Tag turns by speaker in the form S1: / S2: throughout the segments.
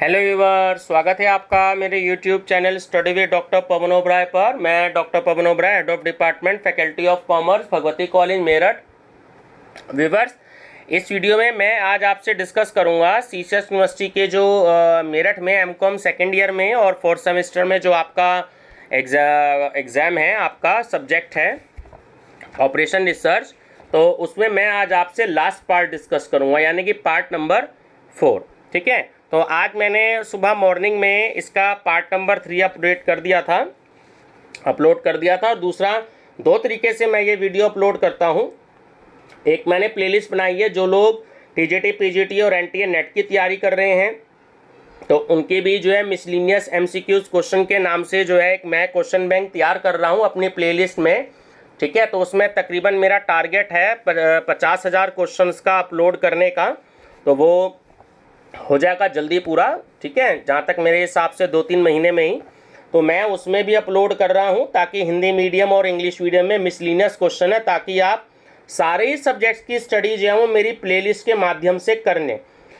S1: Hello viewer, स्वागत है आपका मेरे YouTube channel study with doctor Pawan Oberoi पर। मैं doctor Pawan Oberoi, head of department faculty of commerce, Bhagwati college Meerut. Viewers, इस वीडियो में मैं आज आपसे डिस्कस करूंगा सीसीएस यूनिवर्सिटी के जो मेरठ में एमकॉम सेकेंड ईयर में और फोर्थ सेमेस्टर में जो आपका एग्ज़ाम है, आपका सब्जेक्ट है ऑपरेशन रिसर्च। तो उसमें मैं आज आपसे लास्ट पार्ट डिस्कस करूंगा, यानी कि पार्ट नंबर 4। ठीक है, तो आज मैंने सुबह मॉर्निंग में इसका पार्ट नंबर 3 अपलोड कर दिया था। और दूसरा, दो तरीके से मैं ये वीडियो अपलोड करता हूँ। एक मैंने प्लेलिस्ट बनाई है, जो लोग टीजीटी, पीजीटी और एनटीए नेट की तैयारी कर रहे हैं तो उनके भी जो है मिसलिनियस एमसीक्यूज क्वेश्चन के नाम से जो है एक मैं क्वेश्चन बैंक तैयार कर रहा हूँ अपनी प्लेलिस्ट में। ठीक है, तो उसमें तकरीबन मेरा टारगेट है 50,000 क्वेश्चंस का अपलोड करने का, तो वो हो जाएगा जल्दी पूरा। ठीक है, जहाँ तक मेरे हिसाब से 2-3 महीने में ही। तो मैं उसमें भी अपलोड कर रहा हूँ ताकि हिंदी मीडियम और इंग्लिश मीडियम में मिसलिनियस क्वेश्चन है, ताकि आप सारे ही सब्जेक्ट्स की स्टडी जो है वो मेरी प्लेलिस्ट के माध्यम से कर लें।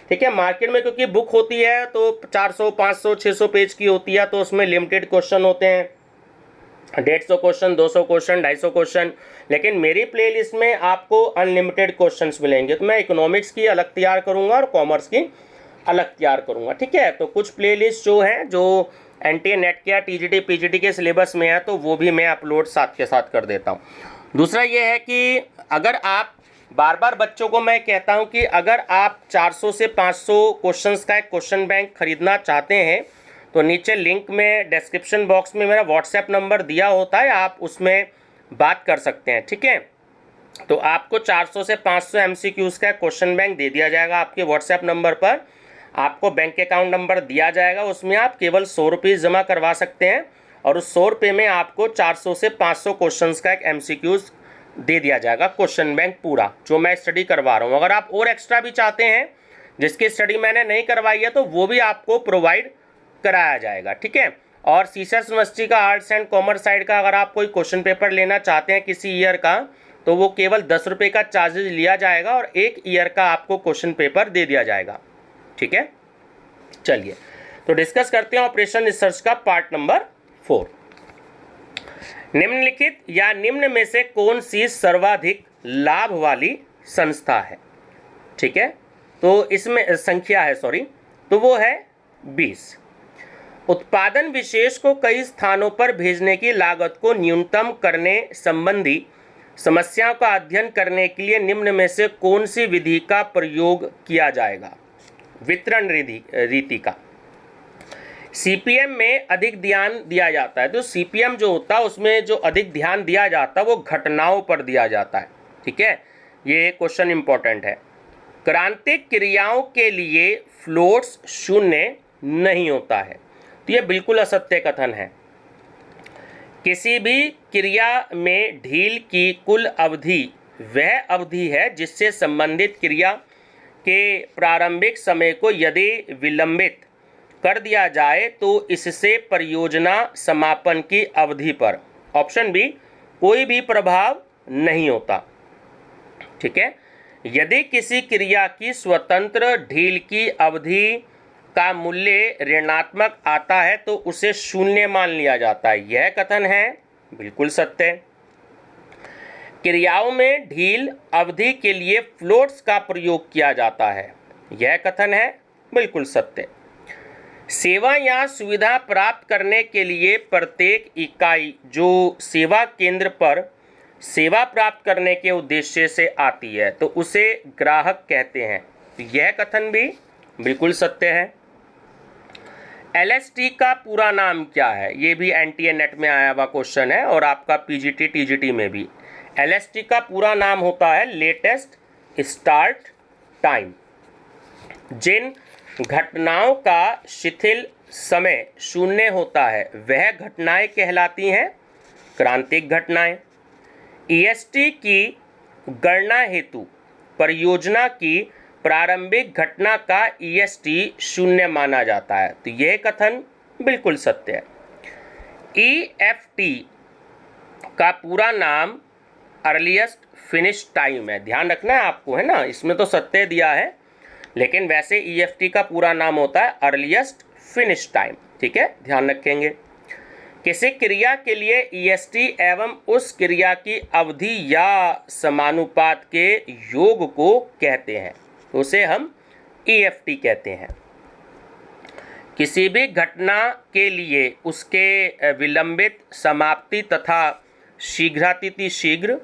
S1: ठीक है, मार्केट में क्योंकि बुक होती है तो 400, 500, 600 पेज की होती है, तो उसमें लिमिटेड क्वेश्चन होते हैं, 150 क्वेश्चन, 200 क्वेश्चन, 250 क्वेश्चन। लेकिन मेरी प्लेलिस्ट में आपको अनलिमिटेड क्वेश्चंस मिलेंगे। तो मैं इकोनॉमिक्स की अलग तैयार करूंगा और कॉमर्स की अलग तैयार करूंगा। ठीक है, तो कुछ प्लेलिस्ट जो हैं जो एनटीए नेट के या टीजीटी पीजीटी के सिलेबस में है, तो वो भी मैं अपलोड साथ के साथ कर देता हूँ। दूसरा ये है कि अगर आप बार बार बच्चों को मैं कहता हूँ कि अगर आप 400 से 500 क्वेश्चंस का एक क्वेश्चन बैंक खरीदना चाहते हैं तो नीचे लिंक में डिस्क्रिप्शन बॉक्स में मेरा व्हाट्सएप नंबर दिया होता है, आप उसमें बात कर सकते हैं। ठीक है, तो आपको 400 से 500 एमसीक्यूज का क्वेश्चन बैंक दे दिया जाएगा आपके व्हाट्सएप नंबर पर। आपको बैंक अकाउंट नंबर दिया जाएगा, उसमें आप केवल 100 रुपये जमा करवा सकते हैं और उस 100 रुपये में आपको 400 से 500 क्वेश्चंस का एक एमसीक्यूज दे दिया जाएगा, क्वेश्चन बैंक पूरा जो मैं स्टडी करवा रहा हूँ। अगर आप और एक्स्ट्रा भी चाहते हैं जिसकी स्टडी मैंने नहीं करवाई है, तो वो भी आपको प्रोवाइड कराया जाएगा। ठीक है, और सीसीएस यूनिवर्सिटी का आर्ट्स एंड कॉमर्स साइड का अगर आप कोई क्वेश्चन पेपर लेना चाहते हैं किसी ईयर का, तो वो केवल 10 रुपये का चार्जेज लिया जाएगा और 1 ईयर का आपको क्वेश्चन पेपर दे दिया जाएगा। ठीक है, चलिए तो डिस्कस करते हैं ऑपरेशन रिसर्च का पार्ट नंबर 4। निम्नलिखित या निम्न में से कौन सी सर्वाधिक लाभ वाली संस्था है? ठीक है, तो इसमें संख्या है, तो वो है 20। उत्पादन विशेष को कई स्थानों पर भेजने की लागत को न्यूनतम करने संबंधी समस्याओं का अध्ययन करने के लिए निम्न में से कौन सी विधि का प्रयोग किया जाएगा? वितरण रीति का। सीपीएम में अधिक ध्यान दिया जाता है, तो सीपीएम जो होता है उसमें जो अधिक ध्यान दिया जाता है वो घटनाओं पर दिया जाता है। ठीक है, ये क्वेश्चन इंपॉर्टेंट है। क्रांतिक क्रियाओं के लिए फ्लोट्स शून्य नहीं होता है, तो यह बिल्कुल असत्य कथन है। किसी भी क्रिया में ढील की कुल अवधि वह अवधि है जिससे संबंधित क्रिया के प्रारंभिक समय को यदि विलंबित कर दिया जाए तो इससे परियोजना समापन की अवधि पर, ऑप्शन बी, कोई भी प्रभाव नहीं होता। ठीक है, यदि किसी क्रिया की स्वतंत्र ढील की अवधि का मूल्य ऋणात्मक आता है तो उसे शून्य मान लिया जाता है। यह कथन है बिल्कुल सत्य। क्रियाओं में ढील अवधि के लिए फ्लोट्स का प्रयोग किया जाता है। यह कथन है बिल्कुल सत्य। सेवा या सुविधा प्राप्त करने के लिए प्रत्येक इकाई जो सेवा केंद्र पर सेवा प्राप्त करने के उद्देश्य से आती है तो उसे ग्राहक कहते हैं। यह कथन भी बिल्कुल सत्य है। एलएसटी का पूरा नाम क्या है? ये भी एनटीए नेट में आया हुआ क्वेश्चन है और आपका पीजीटी टीजीटी में भी। एलएसटी का पूरा नाम होता है लेटेस्ट स्टार्ट टाइम। जिन घटनाओं का शिथिल समय शून्य होता है वह घटनाएं कहलाती हैं क्रांतिक घटनाएं। ईएसटी की गणना हेतु परियोजना की प्रारंभिक घटना का ईएसटी शून्य माना जाता है, तो यह कथन बिल्कुल सत्य है। ईएफटी का पूरा नाम अर्लीस्ट फिनिश टाइम है, ध्यान रखना है आपको, है ना, इसमें तो सत्य दिया है। लेकिन वैसे ईएफटी का पूरा नाम होता है अर्लीस्ट फिनिश टाइम। ठीक है, ध्यान रखेंगे। किसी क्रिया के लिए ईएसटी एवं उस क्रिया की अवधि या समानुपात के योग को कहते हैं, तो उसे हम ईएफटी कहते हैं। किसी भी घटना के लिए उसके विलंबित, समाप्ति तथा शीघ्रातिशीघ्र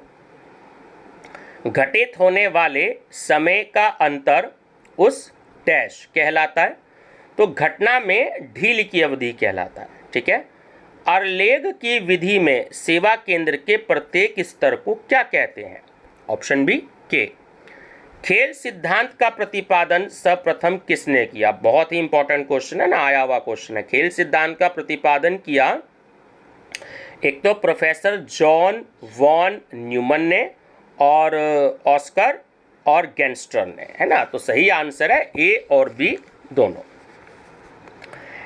S1: घटित होने वाले समय का अंतर उस डैश कहलाता है। तो घटना में ढील की अवधि कहलाता है। ठीक है, अरलेग की विधि में सेवा केंद्र के प्रत्येक स्तर को क्या कहते हैं? ऑप्शन बी के। खेल सिद्धांत का प्रतिपादन सर्वप्रथम किसने किया? बहुत ही इंपॉर्टेंट क्वेश्चन है ना, आया हुआ क्वेश्चन है। खेल सिद्धांत का प्रतिपादन किया एक तो प्रोफेसर जॉन वॉन न्यूमन ने और ऑस्कर और गेंस्टर ने, है ना। तो सही आंसर है ए और बी दोनों।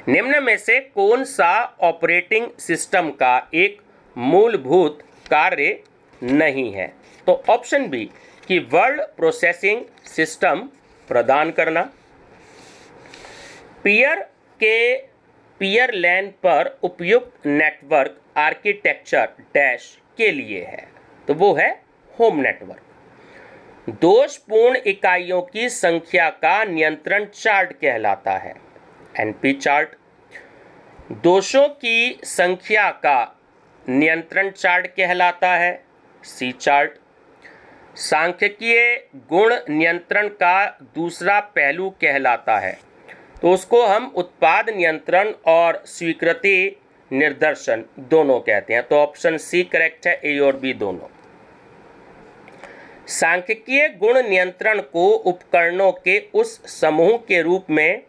S1: निम्न में से कौन सा ऑपरेटिंग सिस्टम का एक मूलभूत कार्य नहीं है? तो ऑप्शन बी कि वर्ड प्रोसेसिंग सिस्टम प्रदान करना। पीयर लैन पर उपयुक्त नेटवर्क आर्किटेक्चर डैश के लिए है, तो वो है होम नेटवर्क। दोषपूर्ण इकाइयों की संख्या का नियंत्रण चार्ट कहलाता है, एनपी चार्ट। दोषों की संख्या का नियंत्रण चार्ट कहलाता है, सी चार्ट। सांख्यिकीय गुण नियंत्रण का दूसरा पहलू कहलाता है, तो उसको हम उत्पाद नियंत्रण और स्वीकृति निर्देशन दोनों कहते हैं। तो ऑप्शन सी करेक्ट है, ए और बी दोनों। सांख्यिकीय गुण नियंत्रण को उपकरणों के उस समूह के रूप में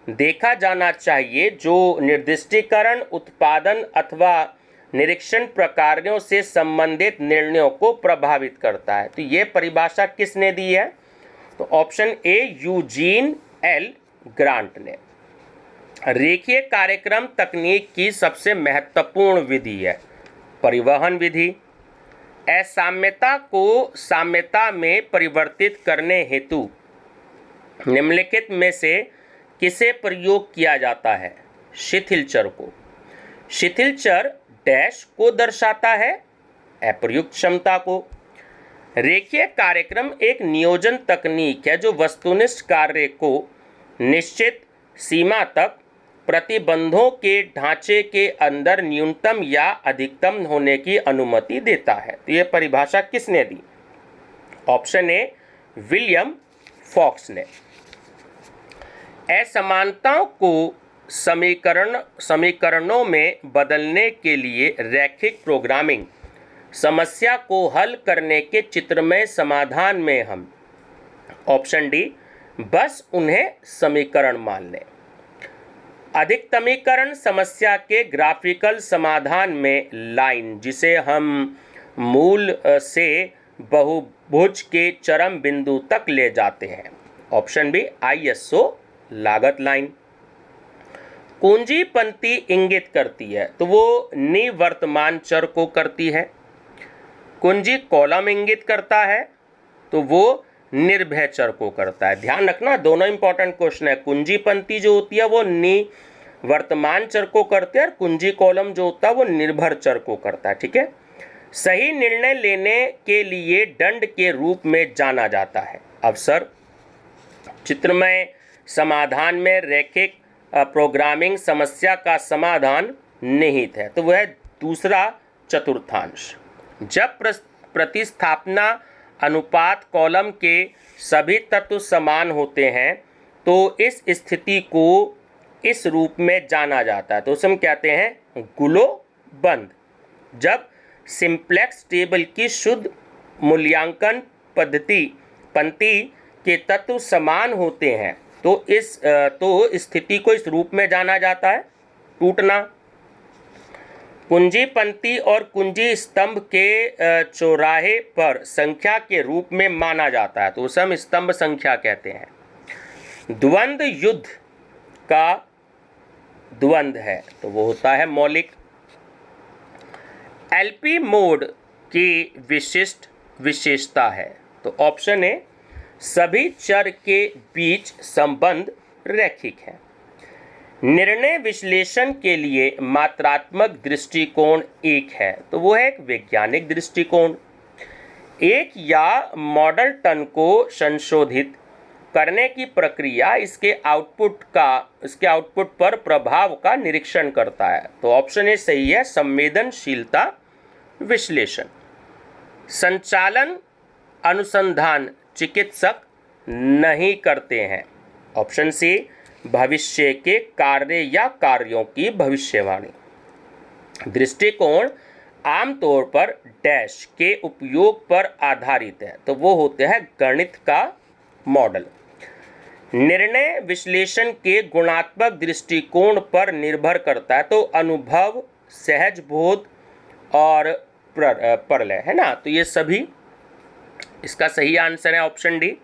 S1: देखा जाना चाहिए जो निर्दिष्टीकरण, उत्पादन अथवा निरीक्षण प्रकारों से संबंधित निर्णयों को प्रभावित करता है। तो ये परिभाषा किसने दी है? तो option A Eugene L grant ने। रेखीय कार्यक्रम तकनीक की सबसे महत्वपूर्ण विधि है परिवहन विधि। असाम्यता को साम्यता में परिवर्तित करने हेतु निम्नलिखित में से किसे प्रयोग किया जाता है? शिथिल चर को। शिथिल चर डैश को दर्शाता है, अप्रयुक्त क्षमता को। रेखीय कार्यक्रम एक नियोजन तकनीक है जो वस्तुनिष्ठ कार्य को निश्चित सीमा तक प्रतिबंधों के ढांचे के अंदर न्यूनतम या अधिकतम होने की अनुमति देता है। तो ये परिभाषा किसने दी? ऑप्शन ए विलियम फॉक्स ने। असमानताओं को समीकरणों में बदलने के लिए रैखिक प्रोग्रामिंग समस्या को हल करने के चित्रमय समाधान में हम, ऑप्शन डी, बस उन्हें समीकरण मान लें। अधिकतमीकरण समस्या के ग्राफिकल समाधान में लाइन, जिसे हम मूल से बहुभुज के चरम बिंदु तक ले जाते हैं, ऑप्शन बी आईएसओ लागत लाइन। कुंजी पंक्ति इंगित करती है, तो वो निवर्तमान चर को करती है। कुंजी कॉलम इंगित करता है, तो वो निर्भय चर को करता है। ध्यान रखना, दोनों इंपॉर्टेंट क्वेश्चन है। कुंजी पंक्ति जो होती है वो निवर्तमान चर को करती है और कुंजी कॉलम जो होता है वो निर्भर चर को करता है। ठीक है, सही निर्णय लेने के लिए दंड के रूप में जाना जाता है अवसर। चित्रमय समाधान में रैखिक प्रोग्रामिंग समस्या का समाधान निहित है, तो वह दूसरा चतुर्थांश। जब प्रतिस्थापना अनुपात कॉलम के सभी तत्व समान होते हैं तो इस स्थिति को इस रूप में जाना जाता है, तो उसे हम कहते हैं गुलो बंद। जब सिंप्लेक्स टेबल की शुद्ध मूल्यांकन पंक्ति के तत्व समान होते हैं तो स्थिति को इस रूप में जाना जाता है टूटना। कुंजी पंक्ति और कुंजी स्तंभ के चौराहे पर संख्या के रूप में माना जाता है, तो उसे हम स्तंभ संख्या कहते हैं। द्वंद्व युद्ध का द्वंद्व है, तो वो होता है मौलिक। एलपी मोड की विशिष्ट विशेषता है, तो ऑप्शन ए सभी चर के बीच संबंध रैखिक है। निर्णय विश्लेषण के लिए मात्रात्मक दृष्टिकोण एक है, तो वो है एक वैज्ञानिक दृष्टिकोण। एक या मॉडल टन को संशोधित करने की प्रक्रिया इसके आउटपुट पर प्रभाव का निरीक्षण करता है। तो ऑप्शन ए सही है, संवेदनशीलता विश्लेषण। संचालन अनुसंधान चिकित्सक नहीं करते हैं। ऑप्शन सी, भविष्य के कार्य या कार्यों की भविष्यवाणी। दृष्टिकोण आमतौर पर डैश के उपयोग पर आधारित है, तो वो होते हैं गणित का मॉडल। निर्णय विश्लेषण के गुणात्मक दृष्टिकोण पर निर्भर करता है, तो अनुभव, सहज बोध और प्रलय है ना। तो ये सभी, इसका सही आंसर है ऑप्शन डी,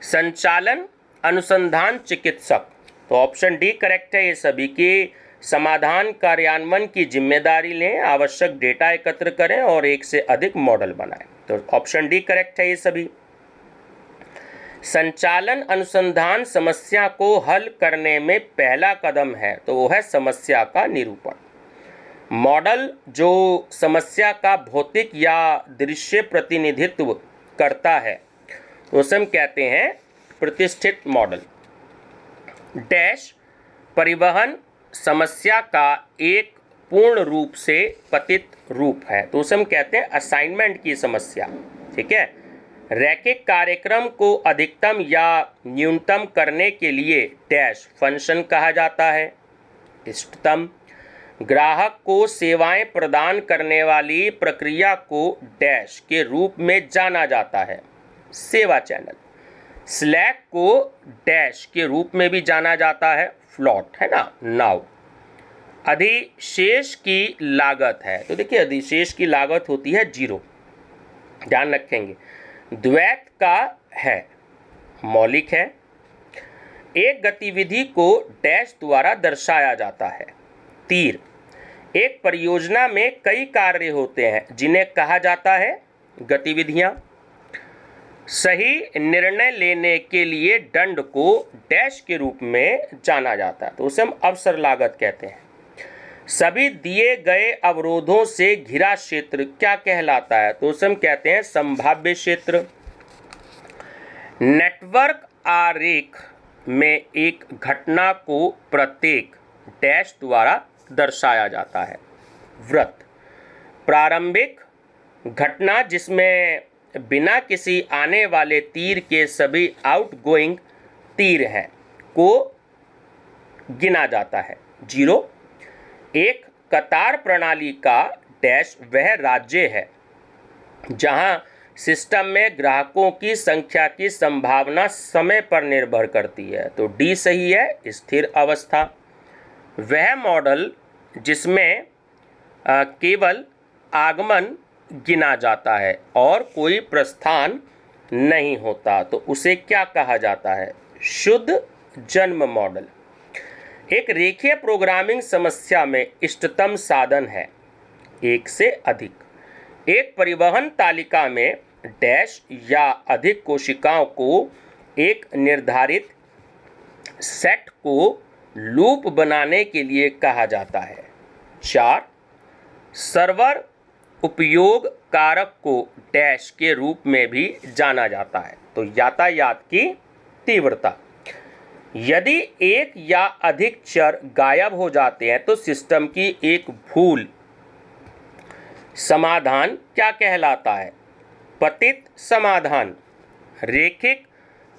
S1: संचालन अनुसंधान चिकित्सक। तो ऑप्शन डी करेक्ट है। ये सभी की समाधान कार्यान्वयन की जिम्मेदारी लें, आवश्यक डेटा एकत्र करें और एक से अधिक मॉडल बनाएं। तो ऑप्शन डी करेक्ट है ये सभी। संचालन अनुसंधान समस्या को हल करने में पहला कदम है, तो वो है समस्या का निरूपण। मॉडल जो समस्या का भौतिक या दृश्य प्रतिनिधित्व करता है, उसे हम कहते हैं प्रतिष्ठित मॉडल। डैश परिवहन समस्या का एक पूर्ण रूप से पतित रूप है, तो उसे हम कहते हैं असाइनमेंट की समस्या। ठीक है। रैखिक कार्यक्रम को अधिकतम या न्यूनतम करने के लिए डैश फंक्शन कहा जाता है। इष्टतम ग्राहक को सेवाएं प्रदान करने वाली प्रक्रिया को डैश के रूप में जाना जाता है, सेवा चैनल। स्लैक को डैश के रूप में भी जाना जाता है, फ्लॉट है ना, नाव। अधिशेष की लागत है, तो देखिए अधिशेष की लागत होती है 0, ध्यान रखेंगे। द्वैत का है, मौलिक है। एक गतिविधि को डैश द्वारा दर्शाया जाता है। तीर, एक परियोजना में कई कार्य होते हैं जिन्हें कहा जाता है गतिविधियां। सही निर्णय लेने के लिए दंड को डैश के रूप में जाना जाता है, तो उसे हम अवसर लागत कहते हैं। सभी दिए गए अवरोधों से घिरा क्षेत्र क्या कहलाता है, तो उसे हम कहते हैं संभाव्य क्षेत्र। नेटवर्क आरेख में एक घटना को प्रत्येक डैश द्वारा दर्शाया जाता है। वृत्त, प्रारंभिक घटना जिसमें बिना किसी आने वाले तीर के सभी आउटगोइंग तीर हैं को गिना जाता है। 0, एक कतार प्रणाली का डैश वह राज्य है जहां सिस्टम में ग्राहकों की संख्या की संभावना समय पर निर्भर करती है, तो डी सही है, स्थिर अवस्था। वह मॉडल जिसमें केवल आगमन गिना जाता है और कोई प्रस्थान नहीं होता, तो उसे क्या कहा जाता है, शुद्ध जन्म मॉडल। एक रेखीय प्रोग्रामिंग समस्या में इष्टतम साधन है एक से अधिक। एक परिवहन तालिका में डैश या अधिक कोशिकाओं को एक निर्धारित सेट को लूप बनाने के लिए कहा जाता है। 4, सर्वर उपयोग कारक को डैश के रूप में भी जाना जाता है, तो यातायात की तीव्रता। यदि एक या अधिक चर गायब हो जाते हैं तो सिस्टम की एक भूल समाधान क्या कहलाता है, पतित समाधान। रैखिक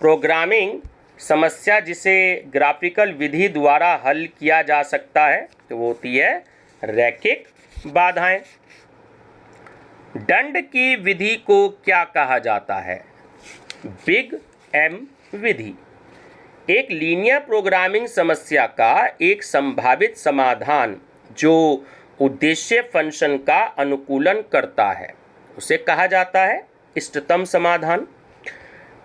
S1: प्रोग्रामिंग समस्या जिसे ग्राफिकल विधि द्वारा हल किया जा सकता है, तो वो होती है रैखिक बाधाएं। दंड की विधि को क्या कहा जाता है, बिग एम विधि। एक लीनियर प्रोग्रामिंग समस्या का एक संभावित समाधान जो उद्देश्य फंक्शन का अनुकूलन करता है, उसे कहा जाता है इष्टतम समाधान।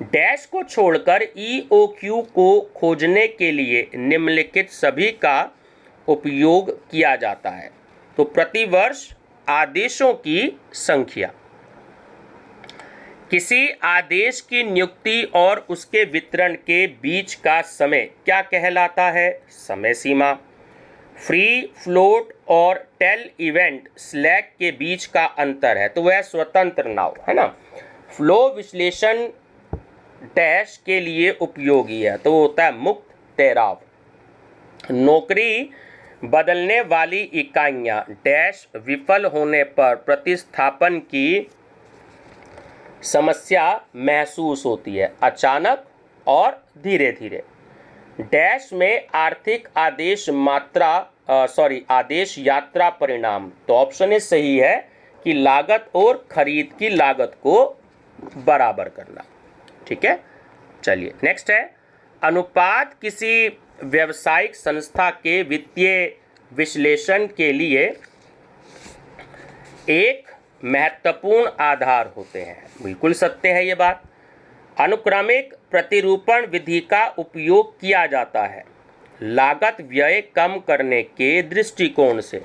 S1: डैश को छोड़कर EOQ को खोजने के लिए निम्नलिखित सभी का उपयोग किया जाता है, तो प्रतिवर्ष आदेशों की संख्या। किसी आदेश की नियुक्ति और उसके वितरण के बीच का समय क्या कहलाता है? समय सीमा। फ्री फ्लोट और टेल इवेंट स्लैक के बीच का अंतर है, तो वह स्वतंत्र नाव है ना। फ्लो विश्लेषण डैश के लिए उपयोगी है, तो वो होता है मुक्त तैराव। नौकरी बदलने वाली इकाइयां डैश विफल होने पर प्रतिस्थापन की समस्या महसूस होती है, अचानक और धीरे धीरे। डैश में आर्थिक आदेश आदेश यात्रा परिणाम, तो ऑप्शन ए सही है कि लागत और खरीद की लागत को बराबर करना। ठीक है, चलिए नेक्स्ट है, अनुपात किसी व्यावसायिक संस्था के वित्तीय विश्लेषण के लिए एक महत्वपूर्ण आधार होते हैं। बिल्कुल सत्य है ये बात। अनुक्रमिक प्रतिरूपण विधि का उपयोग किया जाता है लागत व्यय कम करने के दृष्टिकोण से।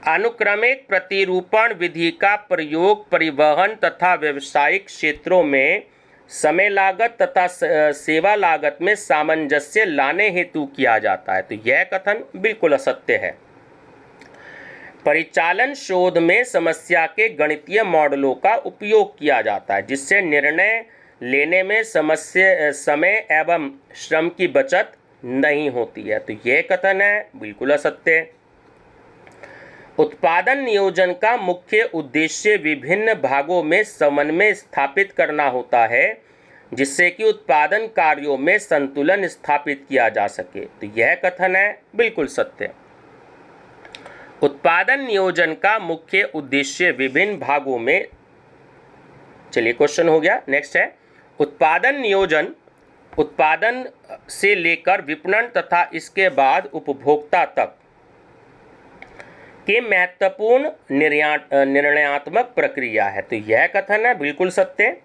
S1: अनुक्रमिक प्रतिरूपण विधि का प्रयोग परिवहन तथा व्यावसायिक क्षेत्रों में समय लागत तथा सेवा लागत में सामंजस्य लाने हेतु किया जाता है, तो यह कथन बिल्कुल असत्य है। परिचालन शोध में समस्या के गणितीय मॉडलों का उपयोग किया जाता है जिससे निर्णय लेने में समय एवं श्रम की बचत नहीं होती है, तो यह कथन है बिल्कुल असत्य। उत्पादन नियोजन का मुख्य उद्देश्य विभिन्न भागों में समन्वय स्थापित करना होता है जिससे कि उत्पादन कार्यों में संतुलन स्थापित किया जा सके, तो यह कथन है बिल्कुल सत्य। उत्पादन नियोजन का मुख्य उद्देश्य विभिन्न भागों में, चलिए क्वेश्चन हो गया। नेक्स्ट है, उत्पादन नियोजन उत्पादन से लेकर विपणन तथा इसके बाद उपभोक्ता तक के महत्वपूर्ण निर्णयात्मक प्रक्रिया है, तो यह कथन है बिल्कुल सत्य।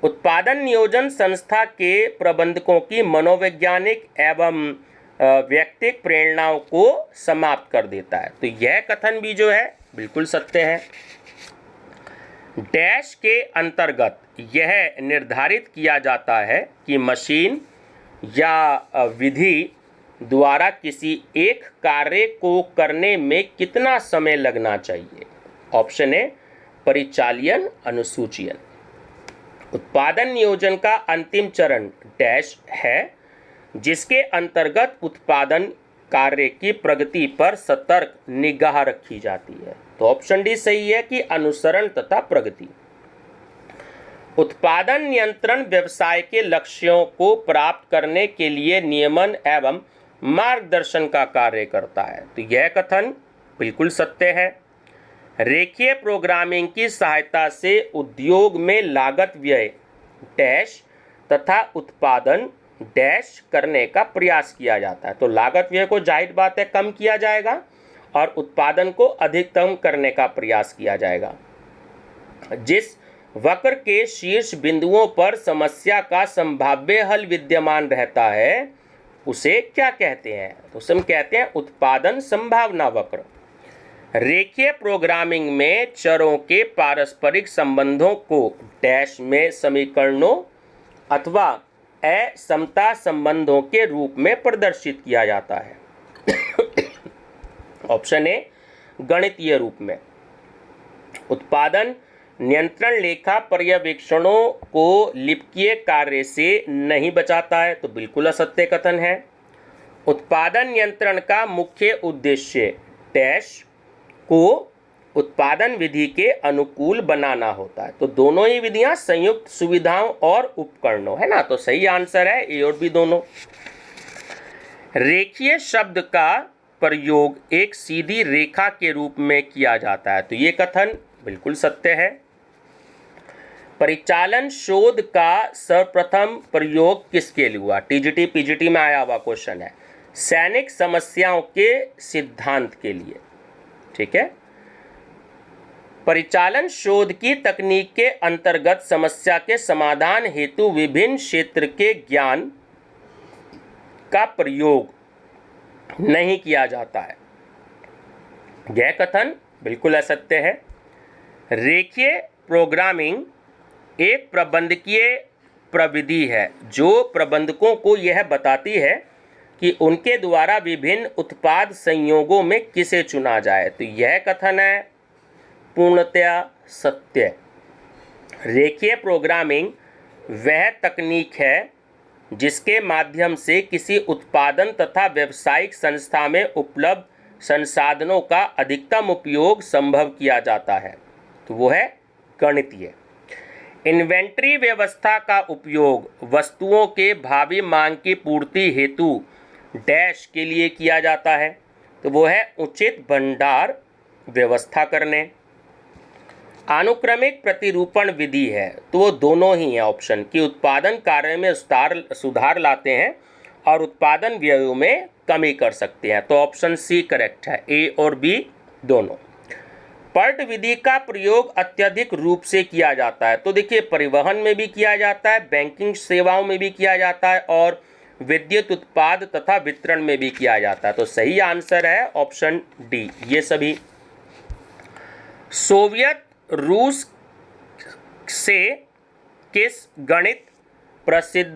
S1: उत्पादन नियोजन संस्था के प्रबंधकों की मनोवैज्ञानिक एवं व्यक्तिक प्रेरणाओं को समाप्त कर देता है, तो यह कथन भी जो है बिल्कुल सत्य है। डैश के अंतर्गत यह निर्धारित किया जाता है कि मशीन या विधि द्वारा किसी एक कार्य को करने में कितना समय लगना चाहिए। ऑप्शन ए परिचालन अनुसूचीयन। उत्पादन नियोजन का अंतिम चरण डैश है जिसके अंतर्गत उत्पादन कार्य की प्रगति पर सतर्क निगाह रखी जाती है, तो ऑप्शन डी सही है कि अनुसरण तथा प्रगति। उत्पादन नियंत्रण व्यवसाय के लक्ष्यों को प्राप्त करने के लिए नियमन एवं मार्गदर्शन का कार्य करता है, तो यह कथन बिल्कुल सत्य है। रेखीय प्रोग्रामिंग की सहायता से उद्योग में लागत व्यय डैश तथा उत्पादन डैश करने का प्रयास किया जाता है, तो लागत व्यय को जाहिर बात है कम किया जाएगा और उत्पादन को अधिकतम करने का प्रयास किया जाएगा। जिस वक्र के शीर्ष बिंदुओं पर समस्या का संभाव्य हल विद्यमान रहता है उसे क्या कहते हैं, तो उसे हम कहते हैं उत्पादन संभावना वक्र। रेखीय प्रोग्रामिंग में चरों के पारस्परिक संबंधों को डैश में समीकरणों अथवा असमता संबंधों के रूप में प्रदर्शित किया जाता है। ऑप्शन ए गणितीय रूप में। उत्पादन नियंत्रण लेखा पर्यवेक्षणों को लिपिकीय कार्य से नहीं बचाता है, तो बिल्कुल असत्य कथन है। उत्पादन नियंत्रण का मुख्य उद्देश्य डैश को उत्पादन विधि के अनुकूल बनाना होता है, तो दोनों ही विधियां संयुक्त सुविधाओं और उपकरणों है ना, तो सही आंसर है ए और बी दोनों। रेखीय शब्द का प्रयोग एक सीधी रेखा के रूप में किया जाता है, तो ये कथन बिल्कुल सत्य है। परिचालन शोध का सर्वप्रथम प्रयोग किसके लिए हुआ? टीजीटी पीजीटी में आया हुआ क्वेश्चन है। सैनिक समस्याओं के सिद्धांत के लिए, ठीक है। परिचालन शोध की तकनीक के अंतर्गत समस्या के समाधान हेतु विभिन्न क्षेत्र के ज्ञान का प्रयोग नहीं किया जाता है, यह कथन बिल्कुल असत्य है। रेखीय प्रोग्रामिंग एक प्रबंधकीय प्रविधि है जो प्रबंधकों को यह बताती है कि उनके द्वारा विभिन्न उत्पाद संयोगों में किसे चुना जाए। तो यह कथन है पूर्णतया सत्य। रेखीय प्रोग्रामिंग वह तकनीक है जिसके माध्यम से किसी उत्पादन तथा व्यावसायिक संस्था में उपलब्ध संसाधनों का अधिकतम उपयोग संभव किया जाता है। तो वो है गणितीय। इन्वेंट्री व्यवस्था का उपयोग वस्तुओं के भावी मांग की पूर्ति हेतु डैश के लिए किया जाता है। तो वो है उचित भंडार व्यवस्था करने। अनुक्रमिक प्रतिरूपण विधि है, तो वो दोनों ही हैं ऑप्शन कि उत्पादन कार्य में सुधार लाते हैं और उत्पादन व्ययों में कमी कर सकते हैं। तो ऑप्शन सी करेक्ट है, ए और बी दोनों। पर्ट विधि का प्रयोग अत्यधिक रूप से किया जाता है। तो देखिए परिवहन में भी किया जाता है, बैंकिंग सेवाओं में भी किया जाता है और विद्युत उत्पाद तथा वितरण में भी किया जाता है। तो सही आंसर है ऑप्शन डी, ये सभी। सोवियत रूस से किस गणित प्रसिद्ध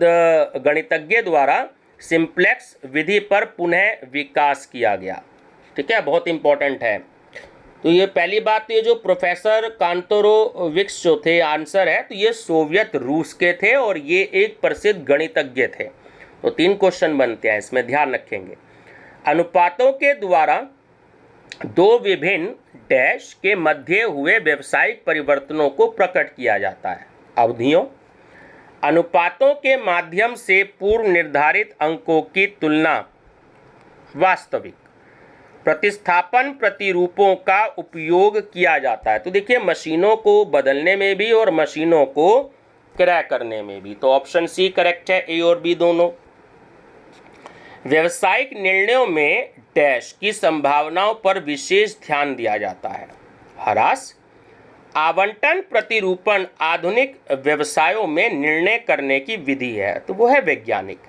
S1: गणितज्ञ द्वारा सिंप्लेक्स विधि पर पुनः विकास किया गया? ठीक है, बहुत इंपॉर्टेंट है। तो ये पहली बात, ये जो प्रोफेसर कांतोरोविक्स जो थे, आंसर है तो ये सोवियत रूस के थे और ये एक प्रसिद्ध गणितज्ञ थे। तो 3 क्वेश्चन बनते हैं, इसमें ध्यान रखेंगे। अनुपातों के द्वारा दो विभिन्न डैश के मध्य हुए व्यावसायिक परिवर्तनों को प्रकट किया जाता है। अवधियों, अनुपातों के माध्यम से पूर्व निर्धारित अंकों की तुलना, वास्तविक प्रतिस्थापन प्रतिरूपों का उपयोग किया जाता है। तो देखिए मशीनों को बदलने में भी और मशीनों को क्रय करने में भी। तो ऑप्शन सी करेक्ट है, ए और बी दोनों। व्यवसायिक निर्णयों में डैश की संभावनाओं पर विशेष ध्यान दिया जाता है। ह्रास, आवंटन प्रतिरूपण आधुनिक व्यवसायों में निर्णय करने की विधि है। तो वो है वैज्ञानिक।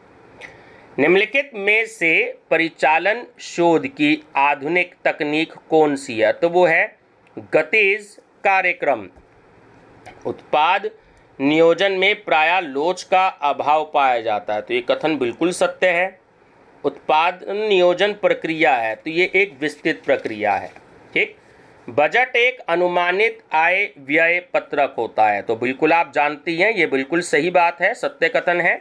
S1: निम्नलिखित में से परिचालन शोध की आधुनिक तकनीक कौन सी है? तो वो है गतिज कार्यक्रम। उत्पाद नियोजन में प्रायः लोच का अभाव पाया जाता है। तो ये कथन बिल्कुल सत्य है। उत्पाद नियोजन प्रक्रिया है, तो ये एक विस्तृत प्रक्रिया है। ठीक। बजट एक अनुमानित आय व्यय पत्रक होता है। तो बिल्कुल आप जानती हैं, ये बिल्कुल सही बात है, सत्य कथन है।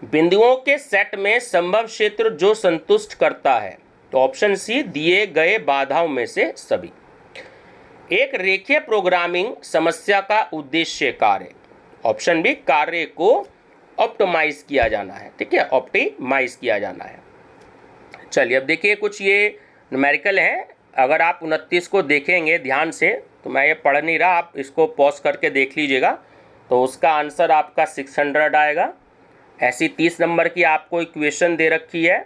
S1: बिंदुओं के सेट में संभव क्षेत्र जो संतुष्ट करता है। तो ऑप्शन सी, दिए गए बाधाओं में से सभी। एक रेखीय प्रोग्रामिंग समस्या का उद्देश्य कार्य। ऑप्शन बी, कार्य को ऑप्टिमाइज किया जाना है। ठीक है, ऑप्टिमाइज किया जाना है। चलिए अब देखिए कुछ ये न्यूमेरिकल हैं। अगर आप 29 को देखेंगे ध्यान से, तो मैं ये पढ़ नहीं रहा, आप इसको पॉज करके देख लीजिएगा। तो उसका आंसर आपका 600 आएगा। ऐसी 30 नंबर की आपको इक्वेशन दे रखी है,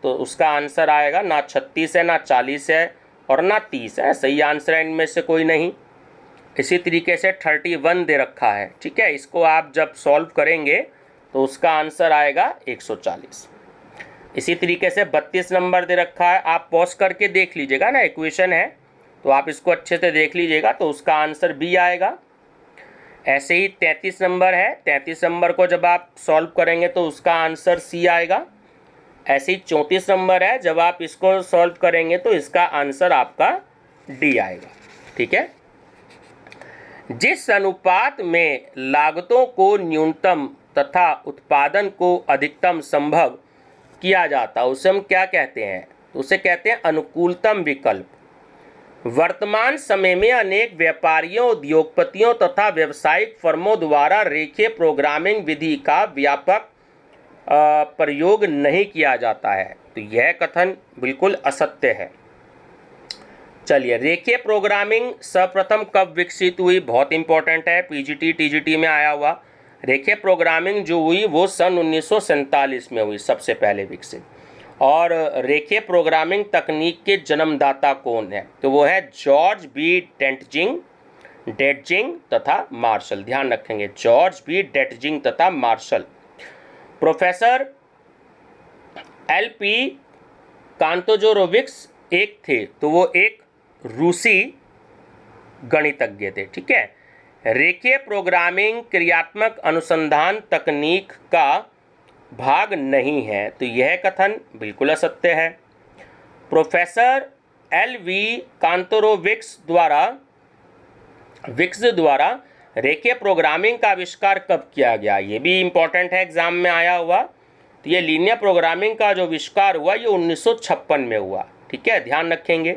S1: तो उसका आंसर आएगा ना 36 है, ना 40 है और ना 30 है। सही आंसर है इनमें से कोई नहीं। इसी तरीके से 31 दे रखा है। ठीक है, इसको आप जब सॉल्व करेंगे तो उसका आंसर आएगा 140। इसी तरीके से 32 नंबर दे रखा है, आप पॉज करके देख लीजिएगा ना, इक्वेशन है तो आप इसको अच्छे से देख लीजिएगा, तो उसका आंसर बी आएगा। ऐसे ही 33 नंबर है, 33 नंबर को जब आप सॉल्व करेंगे तो उसका आंसर सी आएगा। ऐसे ही 34 नंबर है, जब आप इसको सॉल्व करेंगे तो इसका आंसर आपका डी आएगा। ठीक है, जिस अनुपात में लागतों को न्यूनतम तथा उत्पादन को अधिकतम संभव किया जाता है उसे हम क्या कहते हैं? उसे कहते हैं अनुकूलतम विकल्प। वर्तमान समय में अनेक व्यापारियों, उद्योगपतियों तथा व्यावसायिक फर्मों द्वारा रेखीय प्रोग्रामिंग विधि का व्यापक प्रयोग नहीं किया जाता है। तो यह कथन बिल्कुल असत्य है। चलिए, रेखीय प्रोग्रामिंग सर्वप्रथम कब विकसित हुई? बहुत इंपॉर्टेंट है, पीजीटी टीजीटी में आया हुआ। रेखीय प्रोग्रामिंग जो हुई वो सन 1947 में हुई, सबसे पहले विकसित। और रेखीय प्रोग्रामिंग तकनीक के जन्मदाता कौन है? तो वो है जॉर्ज बी डेटजिंग तथा मार्शल। ध्यान रखेंगे, जॉर्ज बी डेटजिंग तथा मार्शल। Professor LP. कांतोजोरोविक्स एक थे, तो वो एक रूसी गणितज्ञ थे। ठीक है, रेखीय प्रोग्रामिंग क्रियात्मक अनुसंधान तकनीक का भाग नहीं है। तो यह कथन बिल्कुल असत्य है। प्रोफेसर एल.वी. कांतोरोविक्स द्वारा रेखीय प्रोग्रामिंग का आविष्कार कब किया गया? ये भी इम्पोर्टेंट है, एग्जाम में आया हुआ। तो ये लीनियर प्रोग्रामिंग का जो आविष्कार हुआ ये 1956 में हुआ। ठीक है, ध्यान रखेंगे।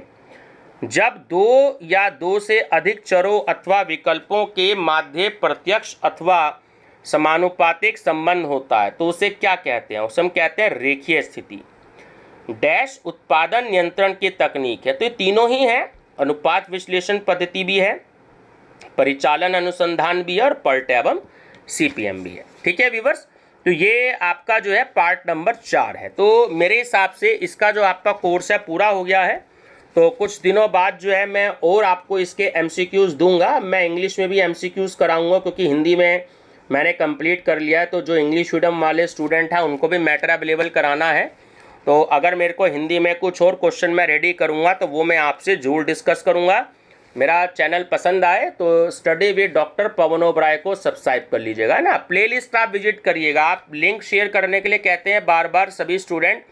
S1: जब दो या दो से अधिक चरों अथवा विकल्पों के माध्य प्रत्यक्ष अथवा समानुपातिक संबंध होता है तो उसे क्या कहते हैं? उसे हम कहते हैं रेखीय स्थिति। डैश उत्पादन नियंत्रण की तकनीक है। तो ये तीनों ही हैं, अनुपात विश्लेषण पद्धति भी है, परिचालन अनुसंधान भी है और पर्ट एवं सीपीएम भी है। ठीक है व्यूअर्स, तो ये आपका जो है पार्ट नंबर 4 है। तो मेरे हिसाब से इसका जो आपका कोर्स है पूरा हो गया है। तो कुछ दिनों बाद जो है मैं और आपको इसके एमसीक्यूज़ दूंगा। मैं इंग्लिश में भी एमसीक्यूज़ कराऊंगा क्योंकि हिंदी में मैंने कंप्लीट कर लिया है। तो जो इंग्लिश मीडियम वाले स्टूडेंट हैं उनको भी मैटर अवेलेबल कराना है। तो अगर मेरे को हिंदी में कुछ और क्वेश्चन मैं रेडी करूंगा तो वो मैं आपसे जरूर डिस्कस करूंगा। मेरा चैनल पसंद आए तो study with doctor Pawan Oberoi को सब्सक्राइब कर लीजिएगा ना। प्लेलिस्ट आप विजिट करिएगा। आप लिंक शेयर करने के लिए कहते हैं बार बार सभी स्टूडेंट,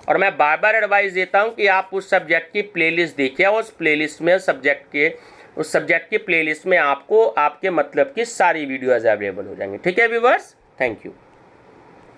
S1: और मैं बार बार एडवाइस देता हूं कि आप उस सब्जेक्ट की प्लेलिस्ट देखिए। उस प्लेलिस्ट में उस सब्जेक्ट की प्लेलिस्ट में आपको आपके मतलब की सारी वीडियोज़ अवेलेबल हो जाएंगी। ठीक है व्यूअर्स, थैंक यू।